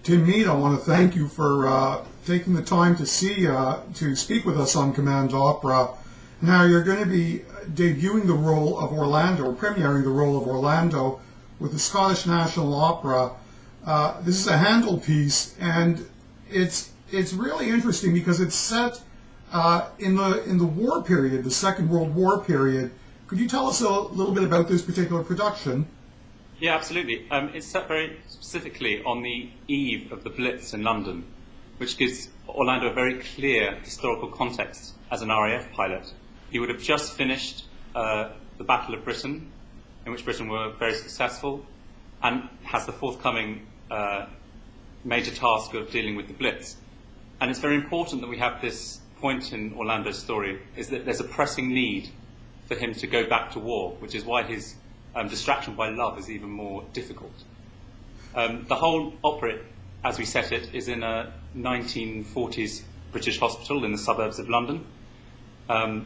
Tim Mead, I want to thank you for taking the time to speak with us on COMMANDOpera. Now, you're going to be debuting the role of Orlando, or premiering the role of Orlando with the Scottish National Opera. This is a Handel piece, and it's really interesting because it's set in the war period, the Second World War period. Could you tell us a little bit about this particular production? Yeah, absolutely. It's set very specifically on the eve of the Blitz in London, which gives Orlando a very clear historical context as an RAF pilot. He would have just finished the Battle of Britain, in which Britain were very successful, and has the forthcoming major task of dealing with the Blitz. And it's very important that we have this point in Orlando's story, is that there's a pressing need for him to go back to war, which is why his distraction by love is even more difficult. The whole opera, as we set it, is in a 1940s British hospital in the suburbs of London. And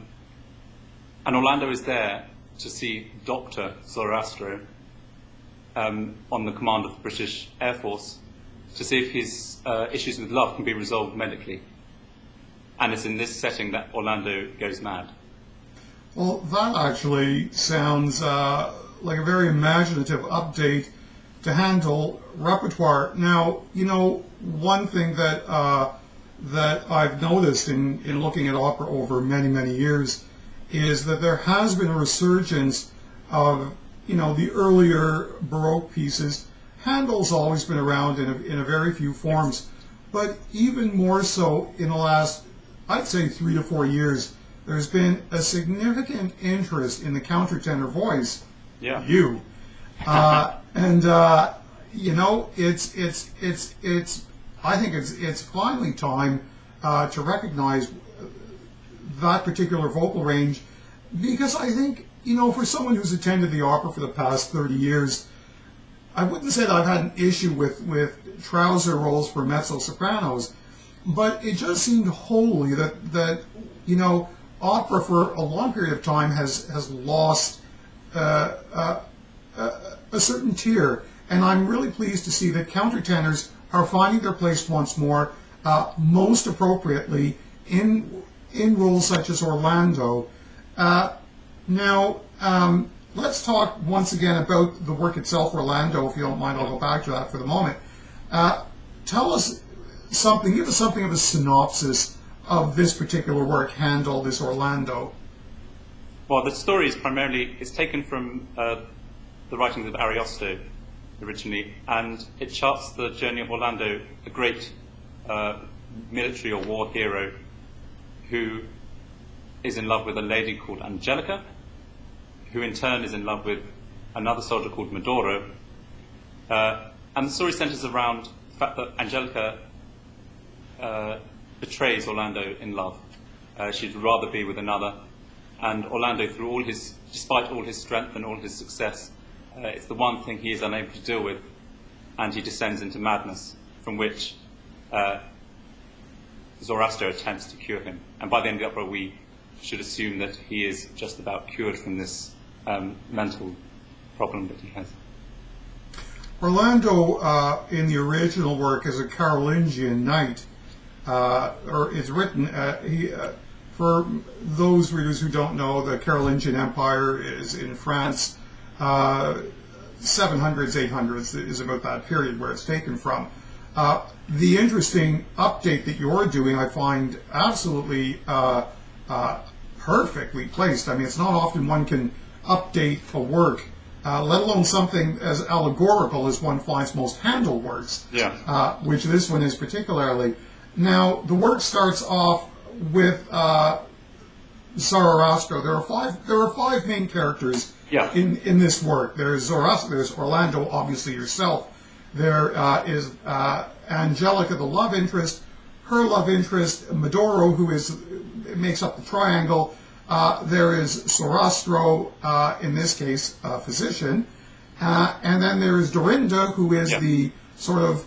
Orlando is there to see Dr. Zoroastro on the command of the British Air Force to see if his issues with love can be resolved medically. And it's in this setting that Orlando goes mad. Well, that actually sounds like a very imaginative update to Handel repertoire. Now, you know, one thing that that I've noticed in looking at opera over many years is that there has been a resurgence of, you know, the earlier Baroque pieces. Handel's always been around in a very few forms, but even more so in the last, I'd say, 3 to 4 years, there's been a significant interest in the countertenor voice. Yeah. You. And you know, I think it's finally time to recognize that particular vocal range, because I think, you know, for someone who's attended the opera for the past 30 years, I wouldn't say that I've had an issue with trouser roles for mezzo-sopranos, but it just seemed wholly that you know, opera for a long period of time has lost a certain tier, and I'm really pleased to see that countertenors are finding their place once more, most appropriately in roles such as Orlando. Now, let's talk once again about the work itself, Orlando, if you don't mind. I'll go back to that for the moment. Tell us something, give us something of a synopsis of this particular work, Handel, this Orlando. Well, the story is primarily, it's taken from the writings of Ariosto originally, and it charts the journey of Orlando, a great military or war hero who is in love with a lady called Angelica, who in turn is in love with another soldier called Medoro. And the story centers around the fact that Angelica betrays Orlando in love. She'd rather be with another. And Orlando, despite all his strength and all his success, it's the one thing he is unable to deal with, and he descends into madness, from which Zoroaster attempts to cure him. And by the end of the opera, we should assume that he is just about cured from this mental problem that he has. Orlando, in the original work, is a Carolingian knight, or it's written, for those readers who don't know, the Carolingian Empire is in France. 700s, 800s is about that period where it's taken from. The interesting update that you're doing, I find absolutely perfectly placed. I mean, it's not often one can update a work, let alone something as allegorical as one finds most Handel works, which this one is particularly. Now, the work starts off with Zoroastro. There are five main characters in this work. There's Zoroastro, there's Orlando, obviously yourself. There is Angelica, the love interest, her love interest, Medoro, who makes up the triangle. There is Zoroastro, in this case, a physician. And then there is Dorinda, who is the sort of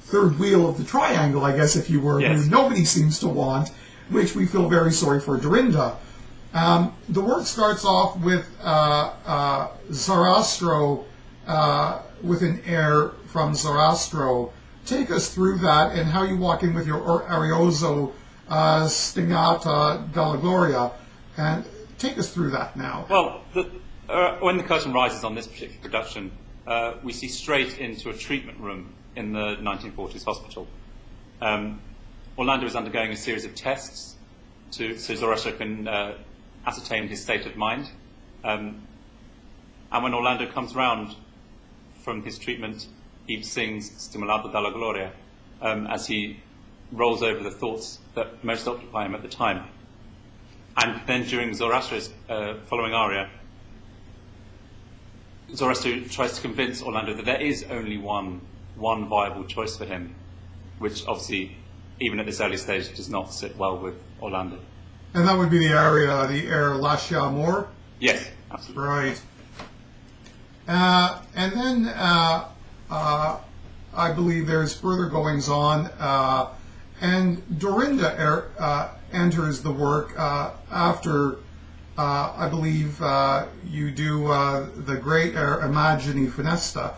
third wheel of the triangle, I guess, if you were, who nobody seems to want, which we feel very sorry for Dorinda. The work starts off with Zoroastro, with an air from Zoroastro, take us through that and how you walk in with your Arioso Stingata della Gloria, and take us through that now. Well, when the curtain rises on this particular production, we see straight into a treatment room in the 1940s hospital. Orlando is undergoing a series of tests so Zoraster can ascertain his state of mind. And when Orlando comes round from his treatment, he sings Stimolata dalla Gloria as he rolls over the thoughts that most occupy him at the time. And then during Zoraster's following aria, Zoroaster tries to convince Orlando that there is only one viable choice for him, which obviously, even at this early stage, does not sit well with Orlando. And that would be the aria, the air Lascia Amor? Yes, absolutely. Right. And then I believe there's further goings on, and Dorinda enters the work after, I believe, you do the great air Immagini Funesta.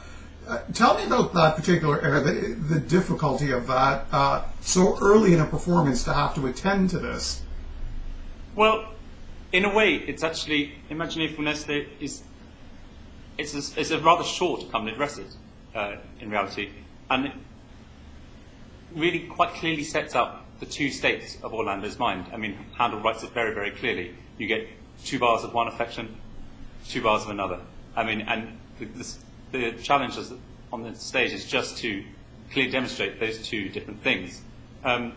Tell me about that particular air, the difficulty of that, so early in a performance to have to attend to this. Well, in a way, it's actually, Immagini Funesta it's a rather short accompanied recit, in reality, and it really quite clearly sets up the two states of Orlando's mind. I mean, Handel writes it very, very clearly. You get 2 bars of one affection, 2 bars of another. I mean, and the challenge on the stage is just to clearly demonstrate those two different things. The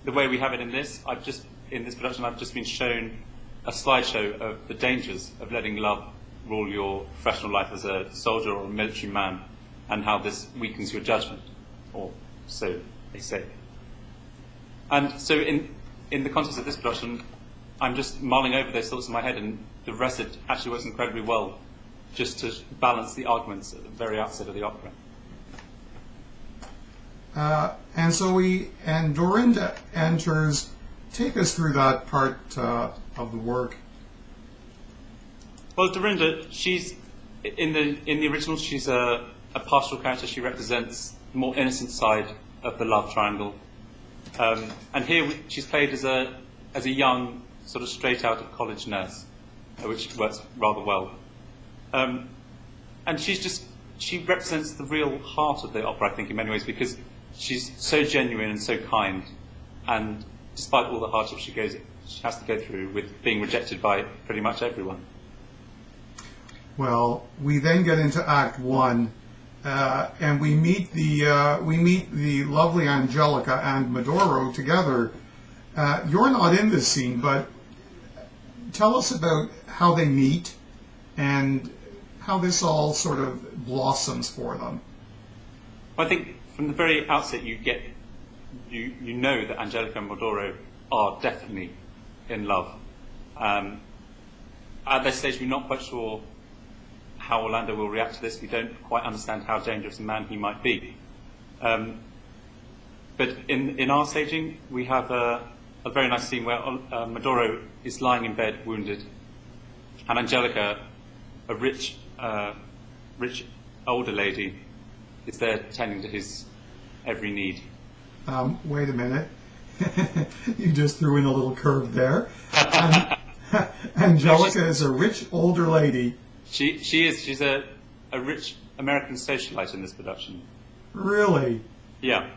way we have it in this production, I've just been shown a slideshow of the dangers of letting love rule your professional life as a soldier or a military man, and how this weakens your judgment, or so they say. And so in the context of this production, I'm just mulling over those thoughts in my head, and the recit actually works incredibly well just to balance the arguments at the very outset of the opera. And Dorinda enters. Take us through that part of the work. Well, Dorinda, she's in the original. She's a pastoral character. She represents the more innocent side of the love triangle, and here she's played as a young, sort of straight out of college nurse, which works rather well. And she represents the real heart of the opera, I think, in many ways, because she's so genuine and so kind, and despite all the hardships she has to go through with being rejected by pretty much everyone. Well, we then get into Act 1, and we meet the lovely Angelica and Medoro together. You're not in this scene, but tell us about how they meet and how this all sort of blossoms for them. I think from the very outset you know that Angelica and Medoro are definitely in love. At this stage we're not quite sure how Orlando will react to this. We don't quite understand how dangerous a man he might be. But in our staging we have a very nice scene where Medoro is lying in bed wounded, and Angelica, a rich older lady, is there tending to his every need. Wait a minute. You just threw in a little curve there. Angelica is a rich older lady. She is. She's a rich American socialite in this production. Really? Yeah.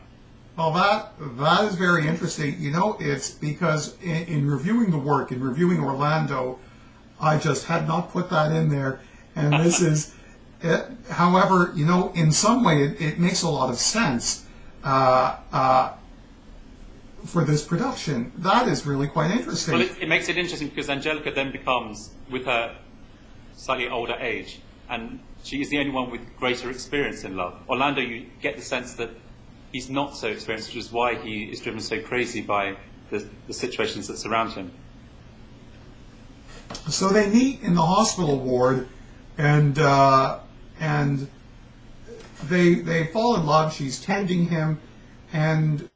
Well, that is very interesting. You know, it's because in reviewing the work, in reviewing Orlando, I just had not put that in there. And this is, however, you know, in some way it makes a lot of sense for this production. That is really quite interesting. Well, it makes it interesting because Angelica then becomes, with her slightly older age, and she is the only one with greater experience in love. Orlando, you get the sense that he's not so experienced, which is why he is driven so crazy by the situations that surround him. So they meet in the hospital ward, and they fall in love. She's tending him, and